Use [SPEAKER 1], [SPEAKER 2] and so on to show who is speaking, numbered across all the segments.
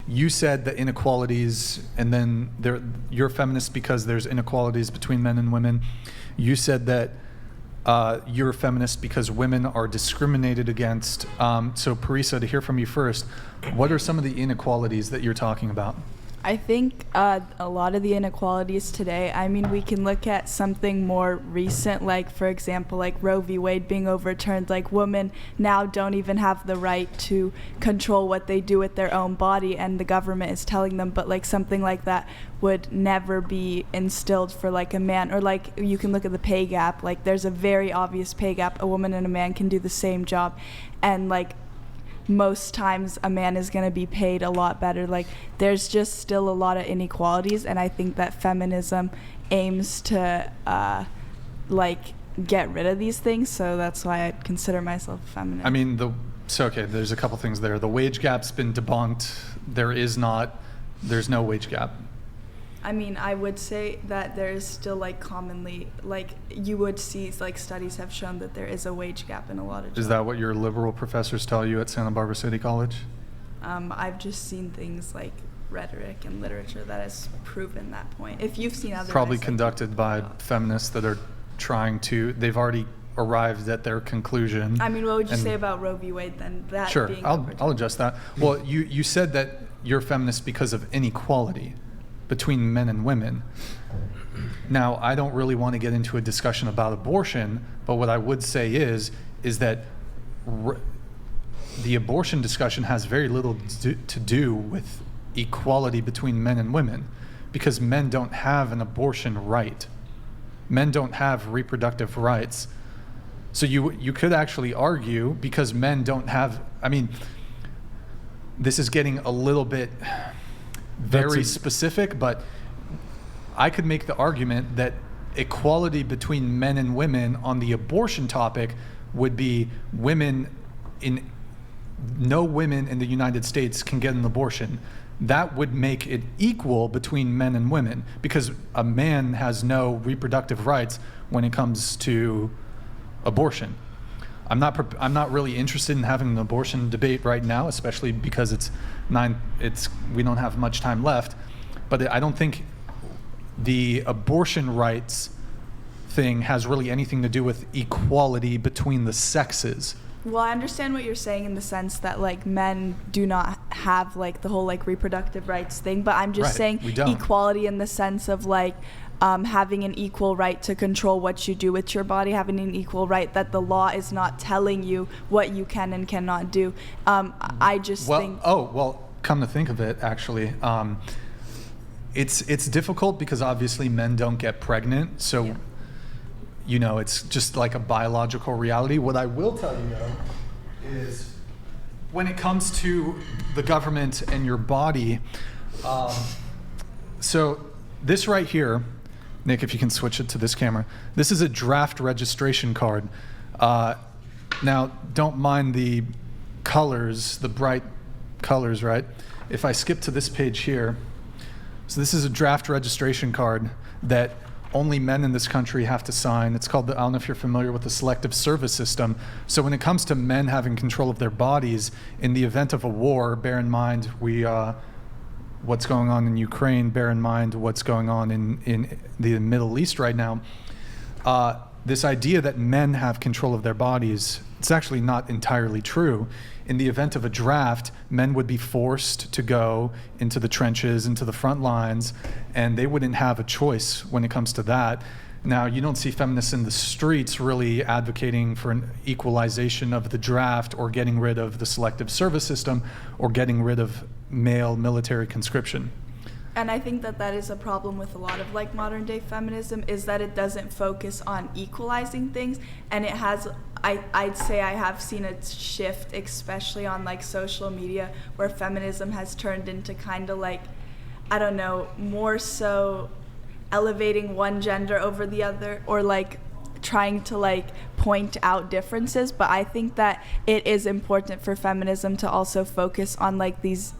[SPEAKER 1] you said the inequalities, and then you're a feminist because there's inequalities between men and women. You said that you're a feminist because women are discriminated against. So Parisa, to hear from you first, what are some of the inequalities that you're talking about?
[SPEAKER 2] I think a lot of the inequalities today, I mean, we can look at something more recent, like, for example, like Roe v. Wade being overturned. Like, women now don't even have the right to control what they do with their own body, and the government is telling them, but, like, something like that would never be instilled for, like, a man. Or, like, you can look at the pay gap. Like, there's a very obvious pay gap. A woman and a man can do the same job, and, like, most times a man is going to be paid a lot better. Like, there's just still a lot of inequalities, and I think that feminism aims to like get rid of these things, so that's why I consider myself a feminist.
[SPEAKER 1] I mean, okay, there's a couple things there. The wage gap's been debunked. There's no wage gap.
[SPEAKER 2] I mean, I would say that there is still, like, commonly, like, you would see, like, studies have shown that there is a wage gap in a lot of jobs.
[SPEAKER 1] Is that what your liberal professors tell you at Santa Barbara City College?
[SPEAKER 2] I've just seen things like rhetoric and literature that has proven that point. If you've seen other,
[SPEAKER 1] probably conducted by feminists that are they've already arrived at their conclusion.
[SPEAKER 2] I mean, what would you say about Roe v. Wade then? That
[SPEAKER 1] sure,
[SPEAKER 2] being
[SPEAKER 1] I'll adjust that. Well, you said that you're feminist because of inequality between men and women. Now, I don't really want to get into a discussion about abortion, but what I would say is that the abortion discussion has very little to do with equality between men and women, because men don't have an abortion right. Men don't have reproductive rights. So you could actually argue, because men don't have, I mean, this is getting a little bit very specific, but I could make the argument that equality between men and women on the abortion topic would be no women in the United States can get an abortion. That would make it equal between men and women, because a man has no reproductive rights when it comes to abortion. I'm not really interested in having an abortion debate right now, especially because we don't have much time left. But I don't think the abortion rights thing has really anything to do with equality between the sexes.
[SPEAKER 2] Well, I understand what you're saying in the sense that, like, men do not have, like, the whole, like, reproductive rights thing, but I'm just saying equality in the sense of, like, having an equal right to control what you do with your body, having an equal right that the law is not telling you what you can and cannot do. I just think...
[SPEAKER 1] Well, come to think of it, actually, it's difficult because obviously men don't get pregnant, so... Yeah. You know, it's just like a biological reality. What I will tell you, though, is when it comes to the government and your body, so this right here, Nick, if you can switch it to this camera, this is a draft registration card. Now, don't mind the colors, the bright colors, right? If I skip to this page here, so this is a draft registration card that only men in this country have to sign. It's called I don't know if you're familiar with the selective service system. So when it comes to men having control of their bodies, in the event of a war, bear in mind what's going on in Ukraine, bear in mind what's going on in the Middle East right now. This idea that men have control of their bodies, it's actually not entirely true. In the event of a draft, men would be forced to go into the trenches, into the front lines, and they wouldn't have a choice when it comes to that. Now, you don't see feminists in the streets really advocating for an equalization of the draft or getting rid of the selective service system or getting rid of male military conscription.
[SPEAKER 2] And I think that is a problem with a lot of, like, modern day feminism, is that it doesn't focus on equalizing things, and it has, I'd say I have seen a shift, especially on, like, social media, where feminism has turned into kind of like, I don't know, more so elevating one gender over the other, or, like, trying to, like, point out differences. But I think that it is important for feminism to also focus on, like, these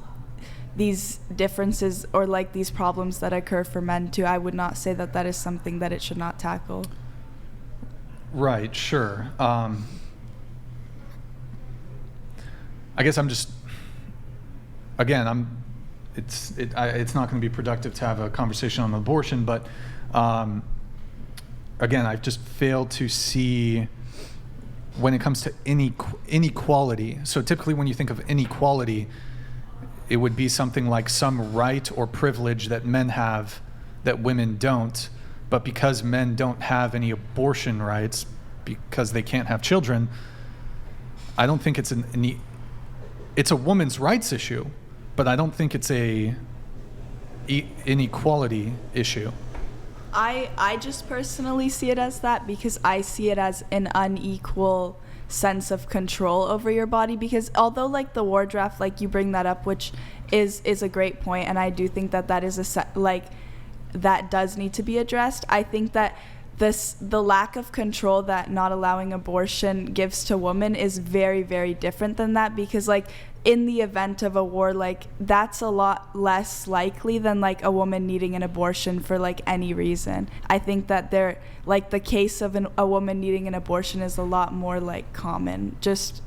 [SPEAKER 2] differences or, like, these problems that occur for men too. I would not say that is something that it should not tackle.
[SPEAKER 1] Right, sure. I guess I'm it's not going to be productive to have a conversation on abortion, but again, I just fail to see when it comes to inequality. So typically when you think of inequality, it would be something like some right or privilege that men have that women don't, but because men don't have any abortion rights because they can't have children, I don't think it's it's a woman's rights issue, but I don't think it's a inequality issue.
[SPEAKER 2] I just personally see it as that because I see it as an unequal sense of control over your body, because although like the war draft, like you bring that up, which is a great point, and I do think that is that does need to be addressed. I think that the lack of control that not allowing abortion gives to women is very, very different than that, because like in the event of a war, like that's a lot less likely than like a woman needing an abortion for like any reason. I think that like the case of a woman needing an abortion is a lot more like common, just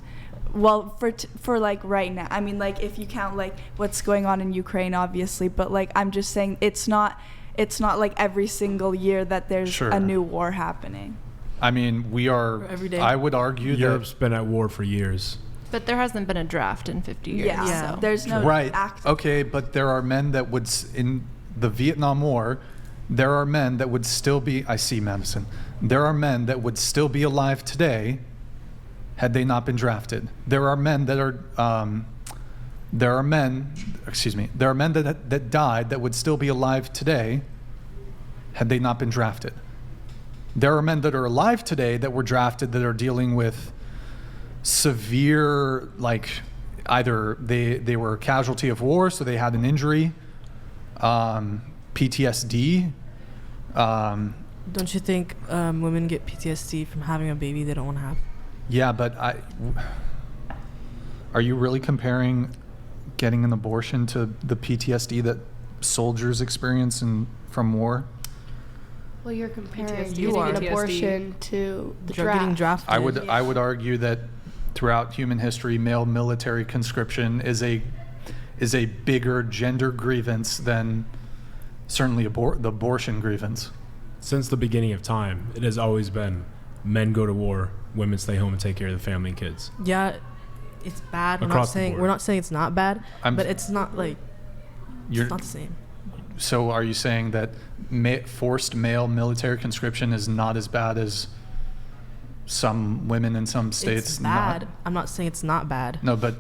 [SPEAKER 2] for like right now. I mean, like if you count like what's going on in Ukraine, obviously, but like I'm just saying it's not like every single year that there's a new war happening.
[SPEAKER 1] I mean, every day. I would argue
[SPEAKER 3] Europe's been at war for years.
[SPEAKER 4] But there hasn't been a draft in 50 years.
[SPEAKER 2] Yeah.
[SPEAKER 4] So.
[SPEAKER 2] There's no active.
[SPEAKER 1] Okay, but there are men that would, in the Vietnam War, there are men that would still be, I see Madison, there are men that would still be alive today had they not been drafted. There are men that there are men that died that would still be alive today had they not been drafted. There are men that are alive today that were drafted that are dealing with severe, like either they were a casualty of war, so they had an injury, PTSD.
[SPEAKER 5] Don't you think women get PTSD from having a baby they don't want to have?
[SPEAKER 1] Yeah, but are you really comparing getting an abortion to the PTSD that soldiers experience from war?
[SPEAKER 6] Well, you're comparing
[SPEAKER 4] PTSD.
[SPEAKER 6] getting an abortion to the draft.
[SPEAKER 5] Getting drafted.
[SPEAKER 1] I would argue that throughout human history, male military conscription is a bigger gender grievance than certainly the abortion grievance.
[SPEAKER 3] Since the beginning of time, it has always been men go to war, women stay home and take care of the family and kids.
[SPEAKER 5] Yeah, it's bad. We're not saying it's not bad, but it's not like it's not the same.
[SPEAKER 1] So are you saying that forced male military conscription is not as bad as some women in some states?
[SPEAKER 5] It's bad. I'm not saying it's not bad.
[SPEAKER 1] No, but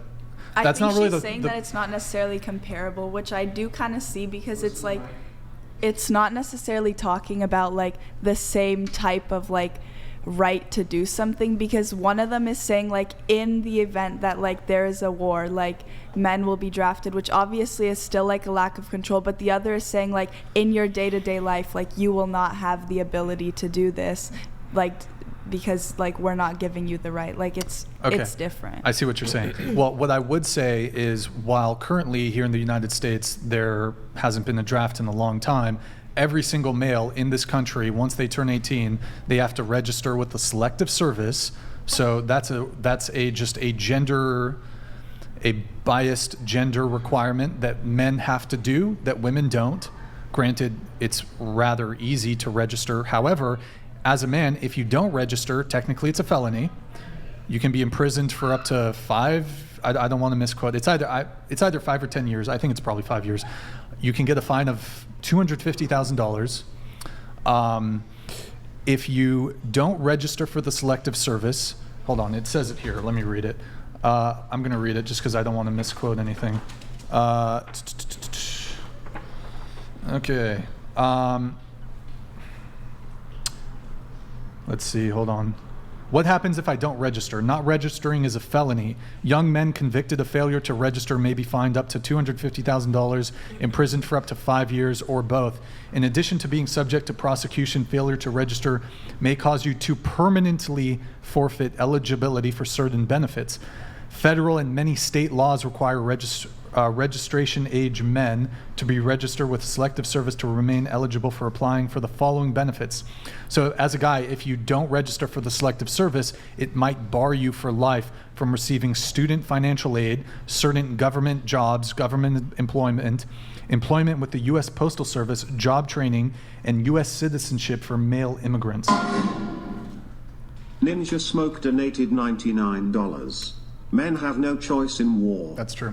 [SPEAKER 2] that's not really saying that it's not necessarily comparable, which I do kind of see, because it's like it's not necessarily talking about like the same type of like right to do something, because one of them is saying like in the event that like there is a war, like men will be drafted, which obviously is still like a lack of control, but the other is saying like in your day-to-day life, like you will not have the ability to do this, like because like we're not giving you the right, like it's different.
[SPEAKER 1] I see what you're saying. Well, what I would say is, while currently here in the United States there hasn't been a draft in a long time, every single male in this country, once they turn 18, they have to register with the Selective Service. So that's a biased gender requirement that men have to do that women don't. Granted, it's rather easy to register. However, as a man, if you don't register, technically it's a felony. You can be imprisoned for up to 5. I don't want to misquote. It's either 5 or 10 years. I think it's probably 5 years. You can get a fine of $250,000. If you don't register for the Selective Service, hold on, it says it here. Let me read it. I'm going to read it just because I don't want to misquote anything. Okay. Let's see, hold on. What happens if I don't register? Not registering is a felony. Young men convicted of failure to register may be fined up to $250,000, imprisoned for up to 5 years, or both. In addition to being subject to prosecution, failure to register may cause you to permanently forfeit eligibility for certain benefits. Federal and many state laws require registration age men to be registered with selective service to remain eligible for applying for the following benefits. So as a guy, if you don't register for the selective service, it might bar you for life from receiving student financial aid, certain government jobs, government employment, employment with the U.S. Postal Service, job training, and U.S. citizenship for male immigrants.
[SPEAKER 7] Ninja Smoke donated $99. Men have no choice in war.
[SPEAKER 1] That's true.